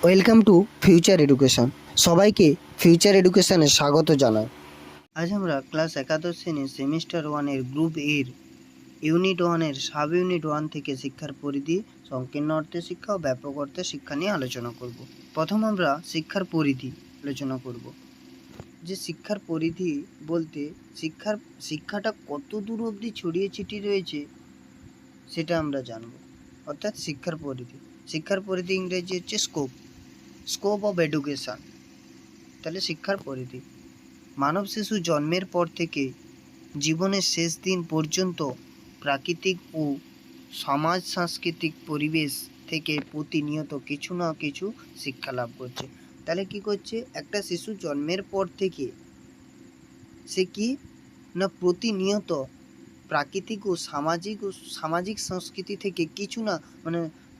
Welcome to future education. সবাইকে future এডুকেশনে স্বাগত জানাই। আজ আমরা ক্লাস একাদশ শ্রেণীর সেমিস্টার ওয়ানের গ্রুপ এর ইউনিট ওয়ানের সাব ইউনিট ওয়ান থেকে শিক্ষার পরিধি, সংকীর্ণ অর্থে শিক্ষা ও ব্যাপক অর্থে শিক্ষা নিয়ে আলোচনা করব। প্রথম আমরা শিক্ষার পরিধি আলোচনা করব। যে শিক্ষার পরিধি বলতে শিক্ষাটা কত দূর অবধি ছড়িয়ে ছিটিয়ে রয়েছে সেটা আমরা জানব, অর্থাৎ শিক্ষার পরিধি ইংরেজি হচ্ছে স্কোপ অফ এডুকেশন। তাহলে শিক্ষার পরিধি মানব শিশু জন্মের পর থেকে জীবনের শেষ দিন পর্যন্ত প্রাকৃতিক ও সমাজ সাংস্কৃতিক পরিবেশ থেকে প্রতিনিয়ত কিছু না কিছু শিক্ষা লাভ করছে। তাহলে কি করছে, একটা শিশু জন্মের পর থেকে সে কি না প্রতিনিয়ত প্রাকৃতিক ও সামাজিক সংস্কৃতি থেকে কিছু না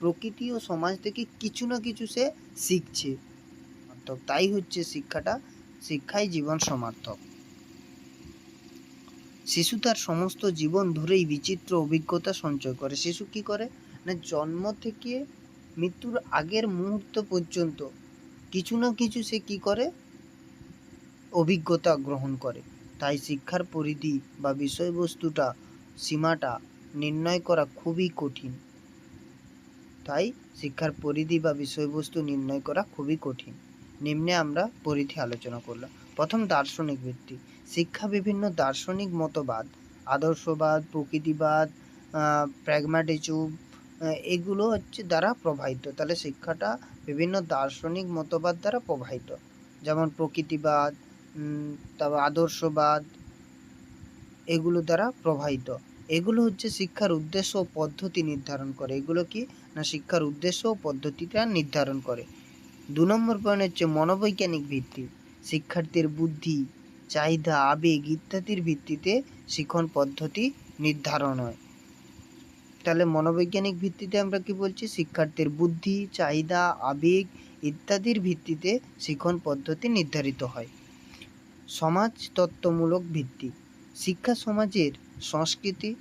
প্রকৃতি ও সমাজ থেকে কিছু না কিছু সে শিখছে। তাই হচ্ছে শিক্ষাই জীবন সমার্থক। শিশু তার সমস্ত জীবন ধরেই বিচিত্র অভিজ্ঞতা সঞ্চয় করে। শিশু কি করে না, জন্ম থেকে মৃত্যুর আগের মুহূর্ত পর্যন্ত কিছু না কিছু সে কি করে, অভিজ্ঞতা গ্রহণ করে। তাই শিক্ষার পরিধি বা বিষয়বস্তুটা সীমাটা নির্ণয় করা খুবই কঠিন। নিম্নে আমরা পরিধি আলোচনা করলাম। প্রথম, দার্শনিক ভিত্তি। শিক্ষা বিভিন্ন দার্শনিক মতবাদ, আদর্শবাদ, প্রকৃতিবাদ, প্র্যাগম্যাটিজম এগুলো দ্বারা প্রভাবিত। তাহলে শিক্ষাটা বিভিন্ন দার্শনিক মতবাদ দ্বারা প্রভাবিত, যেমন প্রকৃতিবাদ, তারপর আদর্শবাদ, এগুলো দ্বারা প্রভাবিত। এগুলো শিক্ষার উদ্দেশ্য ও পদ্ধতি নির্ধারণ করে। এগুলো কি না, শিক্ষার উদ্দেশ্য ও পদ্ধতিটা নির্ধারণ করে। 2 নম্বর পয়েন্ট মনোবৈজ্ঞানিক ভিত্তি। শিক্ষার্থীর বুদ্ধি, চাহিদা, আবেগ ইত্যাদির ভিত্তিতে শিক্ষণ পদ্ধতি নির্ধারণ হয়। তাহলে মনোবৈজ্ঞানিক ভিত্তিতে আমরা কি বলছি, শিক্ষার্থীর বুদ্ধি, চাহিদা, আবেগ ইত্যাদির ভিত্তিতে শিক্ষণ পদ্ধতি নির্ধারিত হয়। সমাজতত্ত্বমূলক ভিত্তি। শিক্ষা সমাজের সংস্কৃতি,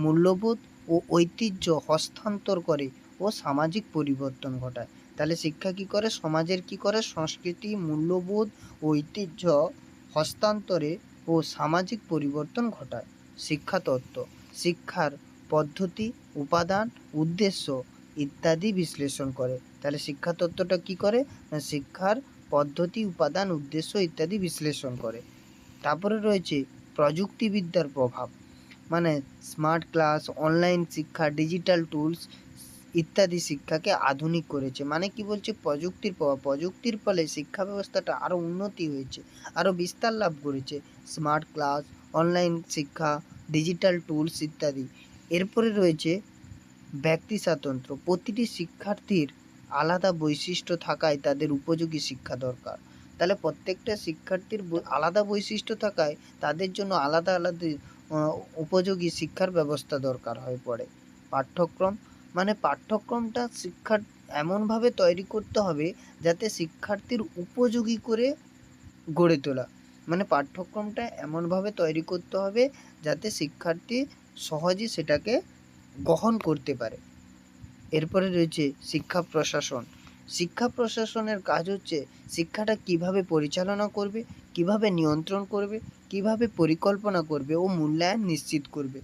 মূল্যবোধ ও ঐতিহ্য হস্তান্তর করে ও সামাজিক পরিবর্তন ঘটায়। তাহলে শিক্ষা কি করে, সমাজের কি করে, সংস্কৃতি, মূল্যবোধ ও ঐতিহ্য হস্তান্তরে ও সামাজিক পরিবর্তন ঘটায়। শিক্ষাতত্ত্ব শিক্ষার পদ্ধতি, উপাদান, উদ্দেশ্য ইত্যাদি বিশ্লেষণ করে। তাহলে শিক্ষাতত্ত্বটা কি করে না, শিক্ষার পদ্ধতি, উপাদান, উদ্দেশ্য ইত্যাদি বিশ্লেষণ করে। তারপরে রয়েছে প্রযুক্তিবিদ্যার প্রভাব, স্মার্ট ক্লাস, অনলাইন শিক্ষা, ডিজিটাল টুলস ইত্যাদি শিক্ষাকে আধুনিক করেছে। কি বলছে, প্রযুক্তির প্রভাব। প্রযুক্তির ফলে শিক্ষা ব্যবস্থাটা আরও উন্নতি হয়েছে, আরও বিস্তার লাভ করেছে। স্মার্ট ক্লাস, অনলাইন শিক্ষা, ডিজিটাল টুলস ইত্যাদি। এরপরে রয়েছে ব্যক্তি স্বাতন্ত্র্য। প্রতিটি শিক্ষার্থীর আলাদা বৈশিষ্ট্য থাকায় তাদের উপযোগী শিক্ষা দরকার। তাহলে প্রত্যেকটা শিক্ষার্থীর আলাদা বৈশিষ্ট্য থাকায় তাদের জন্য আলাদা আলাদা উপযোগী শিক্ষার ব্যবস্থা দরকার হয়ে পড়ে। পাঠ্যক্রম পাঠ্যক্রমটা শিক্ষার এমনভাবে তৈরি করতে হবে যাতে শিক্ষার্থীর উপযোগী করে গড়ে তোলা। পাঠ্যক্রমটা এমনভাবে তৈরি করতে হবে যাতে শিক্ষার্থী সহজে সেটাকে গ্রহণ করতে পারে। এরপরে রয়েছে শিক্ষা প্রশাসন। শিক্ষা প্রশাসনের কাজ হচ্ছে শিক্ষাটা কিভাবে পরিচালনা করবে, কিভাবে নিয়ন্ত্রণ করবে, কিভাবে পরিকল্পনা করবে ও মূল্যায়ন নিশ্চিত করবে।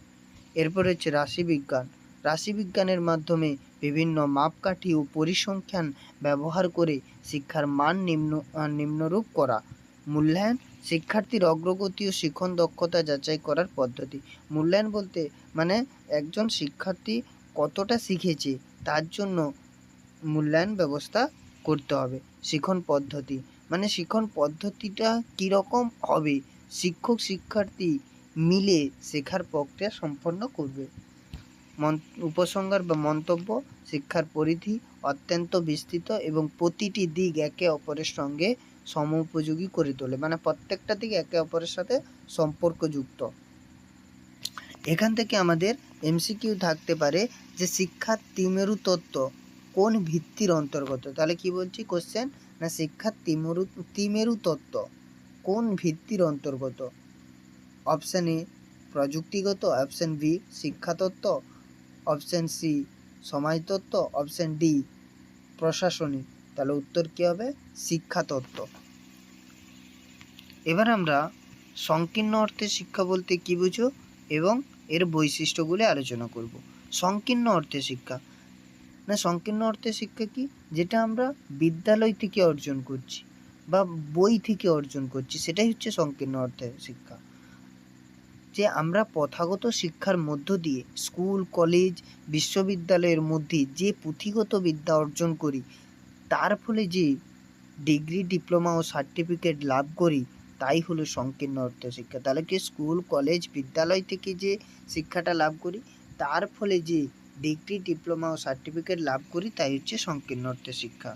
এরপরে হচ্ছে রাশিবিজ্ঞান। রাশিবিজ্ঞানের মাধ্যমে বিভিন্ন মাপকাঠি ও পরিসংখ্যান ব্যবহার করে শিক্ষার মান নিম্নরূপ করা। মূল্যায়ন শিক্ষার্থীর অগ্রগতি ও শিক্ষণ দক্ষতা যাচাই করার পদ্ধতি। মূল্যায়ন বলতে একজন শিক্ষার্থী কতটা শিখেছে তার জন্য মূল্যায়ন ব্যবস্থা করতে হবে। শিক্ষণ পদ্ধতি শিক্ষণ পদ্ধতিটা কীরকম হবে, শিক্ষক শিক্ষার্থী মিলে শেখার প্রক্রিয়া সম্পন্ন করবে। উপসংহার বা মন্তব্য, শিক্ষার পরিধি অত্যন্ত বিস্তৃত এবং প্রতিটি দিক একে অপরের সঙ্গে সমোপযোগী করে তোলে, প্রত্যেকটা দিক একে অপরের সাথে সম্পর্কযুক্ত। এখান থেকে আমাদের এমসিকিউ থাকতে পারে যে শিক্ষার ত্রিমেরু তত্ত্ব কোন ভিত্তির অন্তর্গত। তাহলে কি বলছি কোশ্চেন না, শিক্ষার ত্রিমেরু তত্ত্ব কোন ভিত্তির অন্তর্গত। অপশান এ প্রযুক্তিগত, অপশান বি শিক্ষাতত্ত্ব, অপশান সি সমাজতত্ত্ব, অপশান ডি প্রশাসনিক। তাহলে উত্তর কী হবে? শিক্ষা তত্ত্ব। এবার আমরা সংকীর্ণ অর্থে শিক্ষা বলতে কী বুঝো এবং এর বৈশিষ্ট্যগুলি আলোচনা করব। সংকীর্ণ অর্থে শিক্ষা সংকীর্ণ অর্থে শিক্ষা কি? যেটা আমরা বিদ্যালয় থেকে অর্জন করছি বা বই থেকে অর্জন করছি, সেটাই হচ্ছে সংকীর্ণ অর্থে শিক্ষা। যে আমরা প্রথাগত শিক্ষার মধ্য দিয়ে স্কুল, কলেজ, বিশ্ববিদ্যালয়ের মধ্যে যে পুঁথিগত বিদ্যা অর্জন করি, তার ফলে যে ডিগ্রি, ডিপ্লোমা ও সার্টিফিকেট লাভ করি, তাই হলো সংকীর্ণ অর্থে শিক্ষা। তাহলে কি স্কুল, কলেজ, বিদ্যালয় থেকে যে শিক্ষাটা লাভ করি, তার ফলে যে ডিগ্রি, ডিপ্লোমা ও সার্টিফিকেট লাভ করি, তাই হচ্ছে সংকীর্ণ অর্থে শিক্ষা।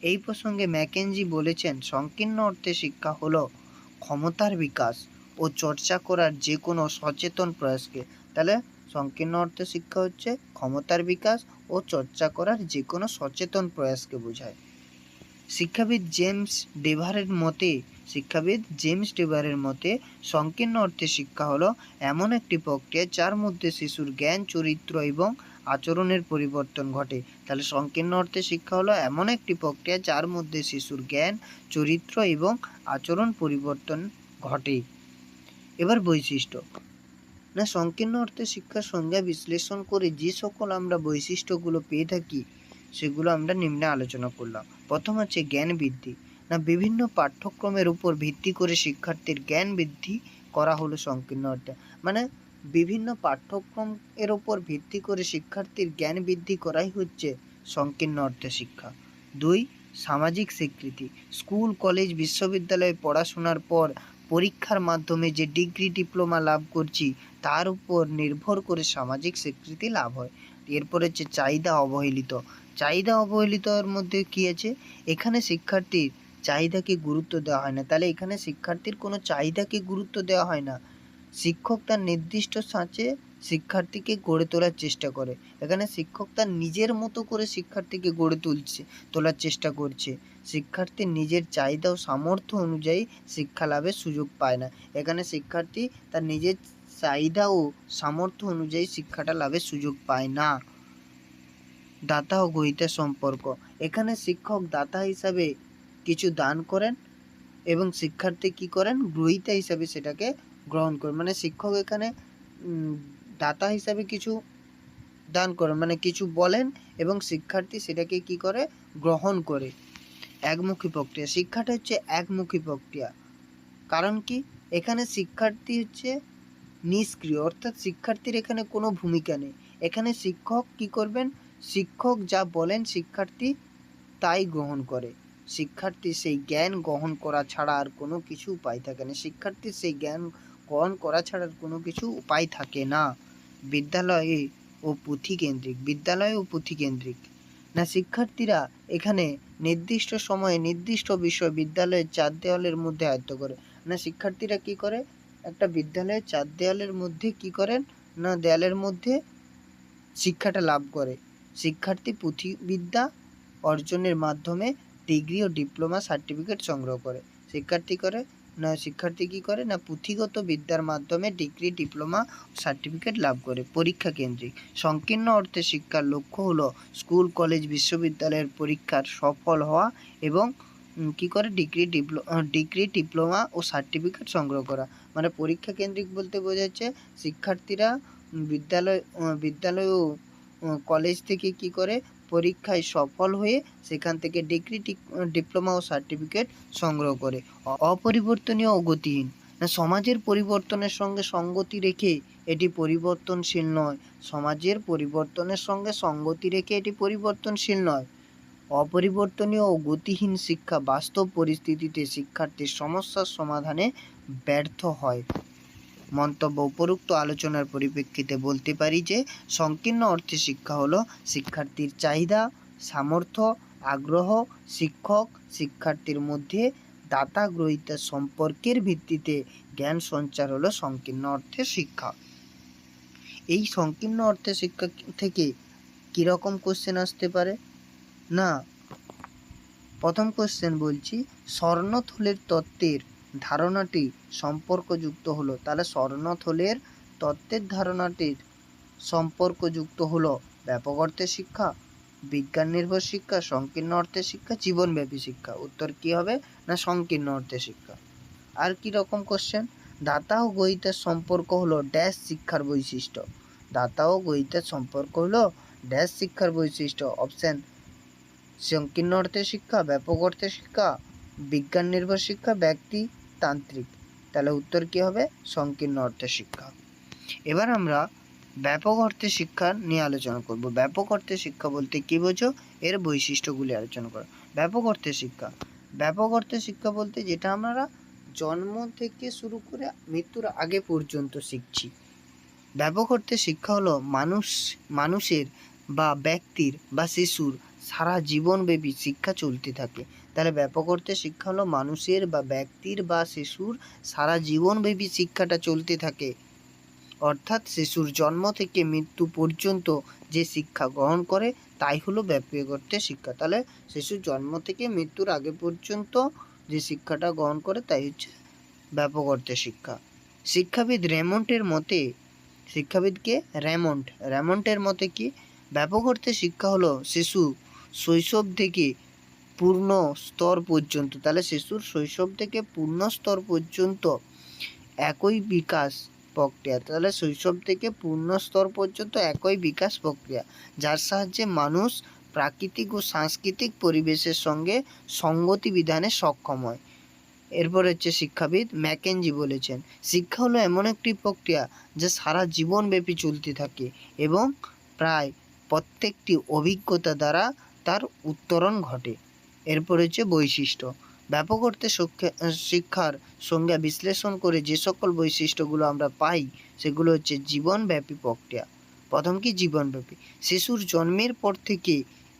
এই প্রসঙ্গে ম্যাকেনজি বলেছেন, সংকীর্ণ অর্থে শিক্ষা হলো ক্ষমতার বিকাশ ও চর্চা করার যে কোনো সচেতন প্রয়াসকে। তাহলে সংকীর্ণ অর্থে শিক্ষা হচ্ছে ক্ষমতার বিকাশ ও চর্চা করার যে কোনো সচেতন প্রয়াসকে বোঝায়। শিক্ষাবিদ জেমস ডেভারের মতে সংকীর্ণ অর্থে শিক্ষা হলো এমন একটি প্রক্রিয়া যার মধ্যে শিশুর জ্ঞান, চরিত্র এবং আচরণের পরিবর্তন ঘটে। তাহলে সংকীর্ণ অর্থে শিক্ষা হলো এমন একটি প্রক্রিয়া যার মধ্যে শিশুর জ্ঞান, চরিত্র এবং আচরণ পরিবর্তন ঘটে। এবার বৈশিষ্ট্য। সংকীর্ণ অর্থে শিক্ষার সংজ্ঞা বিশ্লেষণ করে যে সকল আমরা বৈশিষ্ট্যগুলো পেয়ে থাকি, সেগুলো আমরা নিম্নে আলোচনা করলাম। প্রথম হচ্ছে জ্ঞান বৃদ্ধি। বিভিন্ন পাঠ্যক্রমের উপর ভিত্তি করে শিক্ষার্থীর জ্ঞান বৃদ্ধি করা হলো সংকীর্ণ অর্থে। বিভিন্ন পাঠ্যক্রম এর উপর ভিত্তি করে শিক্ষার্থীর জ্ঞান বৃদ্ধি করাই হচ্ছে সংকীর্ণ অর্থে শিক্ষা। 2. সামাজিক স্বীকৃতি। স্কুল, কলেজ, বিশ্ববিদ্যালয়ে পড়াশোনার পর পরীক্ষার মাধ্যমে যে ডিগ্রি, ডিপ্লোমা লাভ করছি, তার উপর নির্ভর করে সামাজিক স্বীকৃতি লাভ হয়। এরপর হচ্ছে চাহিদা অবহেলিত। চাহিদা অবহেলিতর মধ্যে কী আছে? এখানে শিক্ষার্থীর চাহিদাকে গুরুত্ব দেওয়া হয় না। তাহলে এখানে শিক্ষার্থীর কোনো চাহিদাকে গুরুত্ব দেওয়া হয় না। শিক্ষক তার নির্দিষ্ট ছাঁচে শিক্ষার্থীকে গড়ে তোলার চেষ্টা করে। এখানে শিক্ষক তার নিজের মতো করে শিক্ষার্থীকে গড়ে তোলার চেষ্টা করছে। শিক্ষার্থীর নিজের চাহিদা ও সামর্থ্য অনুযায়ী শিক্ষা লাভের সুযোগ পায় না। এখানে শিক্ষার্থী তার নিজের চাহিদা ও সামর্থ্য অনুযায়ী শিক্ষাটা লাভের সুযোগ পায় না। দাতা ও গ্রহীতা সম্পর্ক। এখানে শিক্ষক দাতা হিসাবে কিছু দান করেন এবং শিক্ষার্থী কি করেন? গ্রহীতা হিসাবে সেটাকে গ্রহণ করেন। শিক্ষক এখানে দাতা হিসাবে কিছু দান করেন, কিছু বলেন এবং শিক্ষার্থী সেটাকে কি করে? গ্রহণ করে। একমুখী প্রক্রিয়া। শিক্ষাটা হচ্ছে একমুখী প্রক্রিয়া। কারণ কি? এখানে শিক্ষার্থী হচ্ছে নিষ্ক্রিয়, অর্থাৎ শিক্ষার্থীর এখানে কোনো ভূমিকা নেই। এখানে শিক্ষক কি করবেন? শিক্ষক যা বলেন শিক্ষার্থী তাই গ্রহণ করে। শিক্ষার্থী সেই জ্ঞান গ্রহণ করা ছাড়া আর কোনো কিছু উপায় থাকে না। শিক্ষার্থীর সেই জ্ঞান গ্রহণ করা ছাড়া আর কোনো কিছু উপায় থাকে না। বিদ্যালয় ও পুঁথিকেন্দ্রিক। শিক্ষার্থীরা এখানে নির্দিষ্ট সময়ে নির্দিষ্ট বিষয় বিদ্যালয়ের 4 দেওয়ালের মধ্যে আয়ত্ত করে। শিক্ষার্থীরা কি করে? একটা বিদ্যালয়ের 4 দেওয়ালের মধ্যে কি করেন? দেওয়ালের মধ্যে শিক্ষাটা লাভ করে। শিক্ষার্থী পুঁথিবিদ্যা অর্জনের মাধ্যমে ডিগ্রি ও ডিপ্লোমা সার্টিফিকেট সংগ্রহ করে। শিক্ষার্থী কি করে? পুঁথিগত বিদ্যার মাধ্যমে ডিগ্রি, ডিপ্লোমা সার্টিফিকেট লাভ করে। পরীক্ষা কেন্দ্রিক। সংকীর্ণ অর্থে শিক্ষার লক্ষ্য হলো স্কুল, কলেজ, বিশ্ববিদ্যালয়ের পরীক্ষার সফল হওয়া এবং কি করে? ডিগ্রি, ডিপ্লোমা ও সার্টিফিকেট সংগ্রহ করা। পরীক্ষা কেন্দ্রিক বলতে বোঝাচ্ছে শিক্ষার্থীরা বিদ্যালয় ও কলেজ থেকে কি করে? পরীক্ষায় সফল হয়ে সেখান থেকে ডিগ্রি, ডিপ্লোমা ও সার্টিফিকেট সংগ্রহ করে। অপরিবর্তনীয় ও গতিহীন। সমাজের পরিবর্তনের সঙ্গে সঙ্গতি রেখে এটি পরিবর্তনশীল নয়। সমাজের পরিবর্তনের সঙ্গে সঙ্গতি রেখে এটি পরিবর্তনশীল নয়। অপরিবর্তনীয় ও গতিহীন শিক্ষা বাস্তব পরিস্থিতিতে শিক্ষার্থীর সমস্যার সমাধানে ব্যর্থ হয়। মন্তব্য। উপরোক্ত আলোচনার পরিপ্রেক্ষিতে বলতে পারি যে সংকীর্ণ অর্থে শিক্ষা হলো শিক্ষার্থীর চাহিদা, সামর্থ্য, আগ্রহ, শিক্ষক শিক্ষার্থীর মধ্যে দাতা গ্রহীতা সম্পর্কের ভিত্তিতে জ্ঞান সঞ্চার হলো সংকীর্ণ অর্থে শিক্ষা। এই সংকীর্ণ অর্থে শিক্ষা থেকে কীরকম কোশ্চেন আসতে পারে? প্রথম কোশ্চেন বলছি, স্বর্ণথলের তত্ত্বের ধারণাটি সম্পর্কযুক্ত হলো। তাহলে স্বর্ণথলের তত্ত্বের ধারণাটির সম্পর্কযুক্ত হলো ব্যাপক অর্থে শিক্ষা বিজ্ঞান নির্ভর শিক্ষা, সংকীর্ণ অর্থে শিক্ষা, জীবনব্যাপী শিক্ষা। উত্তর কি হবে না সংকীর্ণ অর্থে শিক্ষা। আর কি রকম কোশ্চেন, দাতা ও গ্রহীতার সম্পর্ক হলো ড্যাশ শিক্ষার বৈশিষ্ট্য। দাতা ও গ্রহীতার সম্পর্ক হলো ড্যাশ শিক্ষার বৈশিষ্ট্য। অপশন সংকীর্ণ অর্থে শিক্ষা, ব্যাপক অর্থে শিক্ষা, বিজ্ঞান নির্ভর শিক্ষা, ব্যক্তি তান্ত্রিক। তাহলে উত্তর কি হবে সংকীর্ণ অর্থে শিক্ষা। এবার আমরা ব্যাপক অর্থে শিক্ষা নিয়ে আলোচনা করব। ব্যাপক অর্থে শিক্ষা বলতে কি বোঝো, এর বৈশিষ্ট্যগুলি আলোচনা করো। ব্যাপক অর্থে শিক্ষা, ব্যাপক অর্থে শিক্ষা বলতে যেটা আমরা জন্ম থেকে শুরু করে মৃত্যুর আগে পর্যন্ত শিখছি। ব্যাপক অর্থে শিক্ষা হলো মানুষের বা ব্যক্তির বা শিশুর সারা জীবনব্যাপী শিক্ষা চলতে থাকে। তাহলে ব্যাপক অর্থে শিক্ষা হলো মানুষের বা ব্যক্তির বা শিশুর সারা জীবনব্যাপী শিক্ষাটা চলতে থাকে, অর্থাৎ শিশুর জন্ম থেকে মৃত্যু পর্যন্ত যে শিক্ষা গ্রহণ করে তাই হলো ব্যাপক অর্থে শিক্ষা। তাহলে শিশুর জন্ম থেকে মৃত্যুর আগে পর্যন্ত যে শিক্ষাটা গ্রহণ করে তাই হচ্ছে ব্যাপক অর্থে শিক্ষা। শিক্ষাবিদ রেমন্ডের মতে, শিক্ষাবিদকে রেমন্ডের মতে কি, ব্যাপক অর্থে শিক্ষা হলো শিশু শৈশব থেকে পূর্ণ স্তর পর্যন্ত, তাহলে শিশুর শৈশব থেকে পূর্ণ স্তর পর্যন্ত একই বিকাশ প্রক্রিয়া। তাহলে শৈশব থেকে পূর্ণ স্তর পর্যন্ত একই বিকাশ প্রক্রিয়া, যার সাহায্যে মানুষ প্রাকৃতিক ও সাংস্কৃতিক পরিবেশের সঙ্গে সঙ্গতি বিধানে সক্ষম হয়। এরপর হচ্ছে শিক্ষাবিদ ম্যাকেঞ্জি বলেছেন, শিক্ষা হলো এমন একটি প্রক্রিয়া যা সারা জীবনব্যাপী চলতে থাকে এবং প্রায় প্রত্যেকটি অভিজ্ঞতা দ্বারা তার উত্তরণ ঘটে। এরপর হচ্ছে বৈশিষ্ট্য, ব্যাপক অর্থে শিক্ষার সংজ্ঞা বিশ্লেষণ করে যে সকল বৈশিষ্ট্যগুলো আমরা পাই সেগুলো হচ্ছে জীবনব্যাপী প্রক্রিয়া। প্রথম কি জীবনব্যাপী, শিশুর জন্মের পর থেকে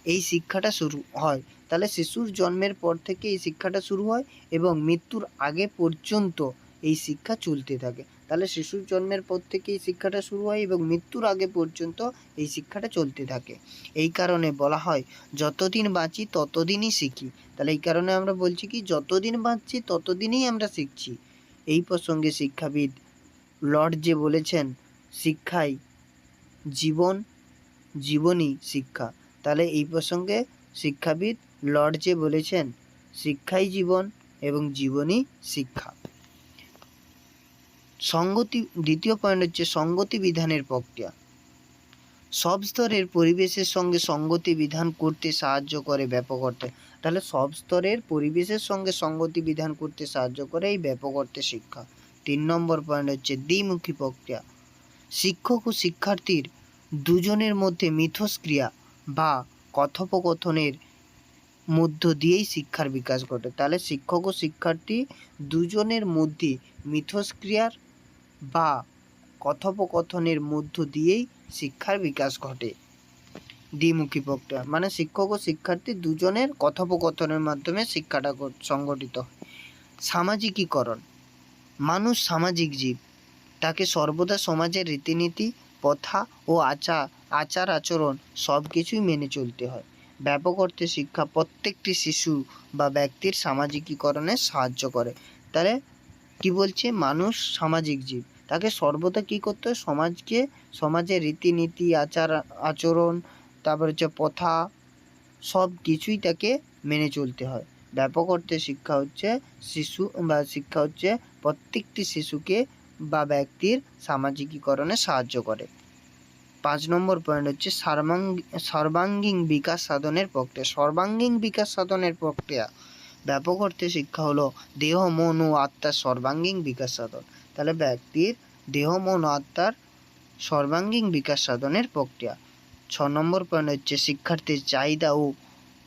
এই শিক্ষাটা শুরু হয়। তাহলে শিশুর জন্মের পর থেকে এই শিক্ষাটা শুরু হয় এবং মৃত্যুর আগে পর্যন্ত এই শিক্ষা চলতে থাকে। তাহলে শিশুর জন্মের পর থেকে এই শিক্ষাটা শুরু হয় এবং মৃত্যুর আগে পর্যন্ত এই শিক্ষাটা চলতে থাকে। এই কারণে বলা হয় যতদিন বাঁচি ততদিনই শিখি। তাহলে এই কারণে আমরা বলছি কি যতদিন বাঁচছি ততদিনই আমরা শিখছি। এই প্রসঙ্গে শিক্ষাবিদ লর্ড যে বলেছেন শিক্ষাই জীবন, জীবনই শিক্ষা। তাহলে এই প্রসঙ্গে শিক্ষাবিদ লর্ড যে বলেছেন শিক্ষাই জীবন এবং জীবনই শিক্ষা। সঙ্গতি, দ্বিতীয় পয়েন্ট হচ্ছে সঙ্গতি বিধানের প্রক্রিয়া। সব স্তরের পরিবেশের সঙ্গে সঙ্গতি বিধান করতে সাহায্য করে ব্যাপক অর্থে। তাহলে সব স্তরের পরিবেশের সঙ্গে সঙ্গতি বিধান করতে সাহায্য করে এই ব্যাপক অর্থে শিক্ষা। 3 নম্বর পয়েন্ট হচ্ছে দ্বিমুখী প্রক্রিয়া। শিক্ষক ও শিক্ষার্থীর দুজনের মধ্যে মিথস্ক্রিয়া বা কথোপকথনের মধ্য দিয়েই শিক্ষার বিকাশ ঘটে। তাহলে শিক্ষক ও শিক্ষার্থী দুজনের মধ্যে মিথস্ক্রিয়ার বা কথোপকথনের মধ্য দিয়েই শিক্ষার বিকাশ ঘটে। দ্বিমুখী প্রক্রিয়া মানে শিক্ষক ও শিক্ষার্থী দুজনের কথোপকথনের মাধ্যমে শিক্ষাটা সংগঠিত হয়। সামাজিকীকরণ, মানুষ সামাজিক জীব, তাকে সর্বদা সমাজের রীতিনীতি, প্রথা ও আচার আচরণ সব কিছুই মেনে চলতে হয়। ব্যাপক অর্থে শিক্ষা প্রত্যেকটি শিশু বা ব্যক্তির সামাজিকীকরণে সাহায্য করে। তাহলে কি বলছে, মানুষ সামাজিক জীব, তাকে সর্বদা কী করতে হয়, সমাজের রীতিনীতি, আচরণ, তারপর হচ্ছে প্রথা সব কিছুই তাকে মেনে চলতে হয়। ব্যাপক অর্থে শিক্ষা হচ্ছে শিক্ষা হচ্ছে প্রত্যেকটি শিশুকে বা ব্যক্তির সামাজিকীকরণে সাহায্য করে। 5 নম্বর পয়েন্ট হচ্ছে সর্বাঙ্গীন বিকাশ সাধনের প্রক্রিয়া। সর্বাঙ্গীন বিকাশ সাধনের প্রক্রিয়া, ব্যাপক অর্থে শিক্ষা হলো দেহ, মন ও আত্মার সর্বাঙ্গীন বিকাশ সাধন। তাহলে ব্যক্তির দেহ, মন ও আত্মার সর্বাঙ্গীন বিকাশ সাধনের প্রক্রিয়া। 6 নম্বর পয়েন্ট হচ্ছে শিক্ষার্থীর চাহিদা ও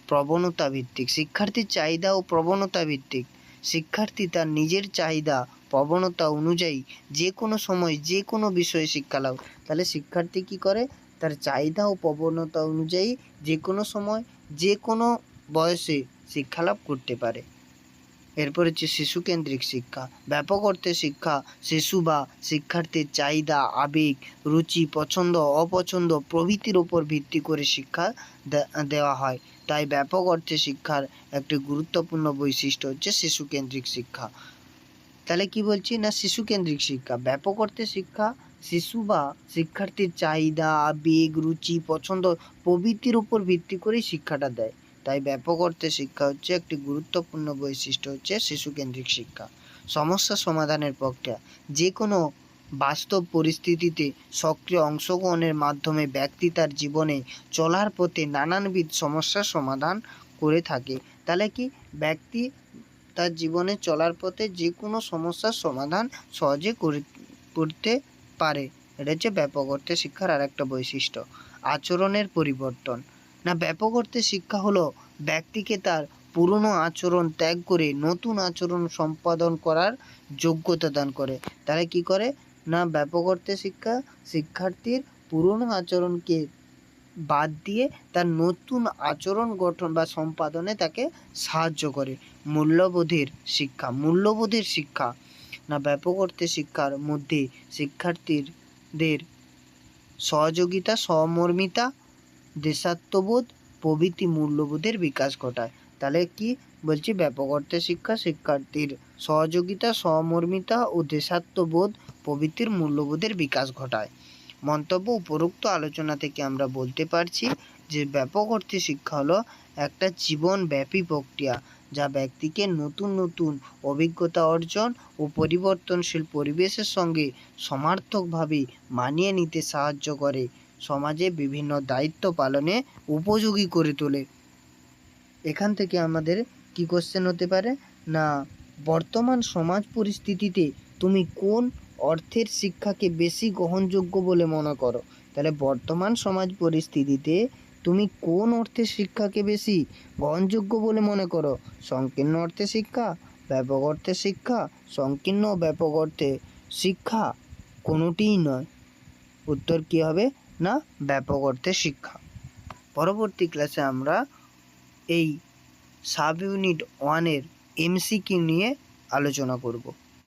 প্রবণতা ভিত্তিক। শিক্ষার্থীর চাহিদা ও প্রবণতা ভিত্তিক, শিক্ষার্থী তার নিজের চাহিদা প্রবণতা অনুযায়ী যে কোনো সময় যে কোনো বিষয়ে শিক্ষা লাভ। তাহলে শিক্ষার্থী কী করে, তার চাহিদা ও প্রবণতা অনুযায়ী যে কোনো সময় যে কোনো বয়সে শিক্ষা লাভ করতে পারে। এরপর হচ্ছে শিশুকেন্দ্রিক শিক্ষা। ব্যাপক অর্থে শিক্ষা শিশু বা শিক্ষার্থীর চাহিদা, আবেগ, রুচি, পছন্দ, অপছন্দ প্রভৃতির ওপর ভিত্তি করে শিক্ষা দেওয়া হয়। তাই ব্যাপক অর্থে শিক্ষার একটি গুরুত্বপূর্ণ বৈশিষ্ট্য হচ্ছে শিশুকেন্দ্রিক শিক্ষা। তাহলে কি বলছি না, শিশুকেন্দ্রিক শিক্ষা, ব্যাপক অর্থে শিক্ষা শিশু বা শিক্ষার্থীর চাহিদা, আবেগ, রুচি, পছন্দ প্রভৃতির উপর ভিত্তি করেই শিক্ষাটা দেয়। তাই ব্যাপক অর্থে শিক্ষা হচ্ছে একটি গুরুত্বপূর্ণ বৈশিষ্ট্য হচ্ছে শিশুকেন্দ্রিক শিক্ষা। সমস্যা সমাধানের প্রক্রিয়া: যে কোনো বাস্তব পরিস্থিতিতে সক্রিয় অংশগ্রহণের মাধ্যমে ব্যক্তি তার জীবনে চলার পথে নানানবিধ সমস্যার সমাধান করে থাকে। তাহলে কি ব্যক্তি তার জীবনে চলার পথে যে কোনো সমস্যার সমাধান সহজে করতে পারে। এটা হচ্ছে ব্যাপক অর্থে শিক্ষার আর একটা বৈশিষ্ট্য। আচরণের পরিবর্তন: না, ব্যাপক অর্থে শিক্ষা হলো ব্যক্তিকে তার পুরনো আচরণ ত্যাগ করে নতুন আচরণ সম্পাদন করার যোগ্যতা দান করে। তাহলে কি করে? না, ব্যাপক অর্থে শিক্ষা শিক্ষার্থীর পুরনো আচরণকে বাদ দিয়ে তার নতুন আচরণ গঠন বা সম্পাদনে তাকে সাহায্য করে। মূল্যবোধের শিক্ষা: মূল্যবোধের শিক্ষা না, ব্যাপক অর্থে শিক্ষার মধ্যে শিক্ষার্থীদের সহযোগিতা, সহমর্মিতা, দেশাত্মবোধ প্রভৃতি মূল্যবোধের বিকাশ ঘটায়। তাহলে কি বলছি? ব্যাপক অর্থে শিক্ষা শিক্ষার্থীর সহযোগিতা, সহমর্মিতা ও দেশাত্মবোধ প্রভৃতির মূল্যবোধের বিকাশ ঘটায়। মন্তব্য: উপরোক্ত আলোচনা থেকে আমরা বলতে পারছি যে ব্যাপক অর্থে শিক্ষা হলো একটা জীবনব্যাপী প্রক্রিয়া যা ব্যক্তিকে নতুন নতুন অভিজ্ঞতা অর্জন ও পরিবর্তনশীল পরিবেশের সঙ্গে সমার্থকভাবে মানিয়ে নিতে সাহায্য করে, সমাজে বিভিন্ন দায়িত্ব পালনে উপযোগী করে তোলে। এখান থেকে আমাদের কি কোশ্চেন হতে পারে? না, বর্তমান সমাজ পরিস্থিতিতে তুমি কোন অর্থের শিক্ষাকে বেশি গ্রহণযোগ্য বলে মনে করো? তাহলে বর্তমান সমাজ পরিস্থিতিতে তুমি কোন অর্থের শিক্ষাকে বেশি গ্রহণযোগ্য বলে মনে করো? সংকীর্ণ অর্থে শিক্ষা, ব্যাপক অর্থে শিক্ষা, সংকীর্ণ ও ব্যাপক অর্থে শিক্ষা কোনোটিই নয়। উত্তর কি হবে? না, ব্যাপক অর্থে শিক্ষা। পরবর্তী ক্লাসে আমরা এই সাব ইউনিট 1-এর MCQ নিয়ে আলোচনা করব।